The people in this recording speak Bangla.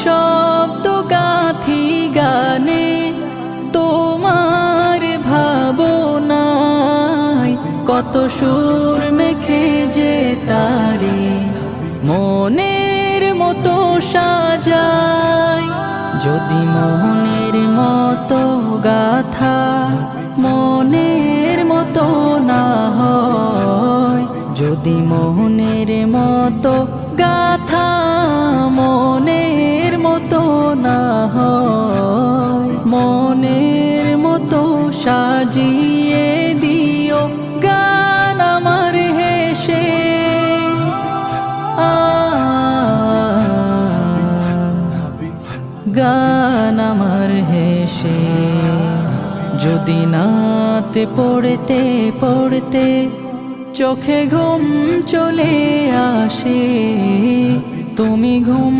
শব্দ গাথি গানে তোমার ভাবনায়, কত সুর মেখে যে তারে মনের মতো সাজায়। যদি মনের মতো গাথা মনের মতো না হয়, যদি মনের মতো গাথা মনের মতো না হয়, মনের মতো সাজিয়ে দিও গান আমার হেসে। গান আমার হেসে। যদি নাতে পড়তে পড়তে চোখে ঘুম চলে আসে, তুমি ঘুম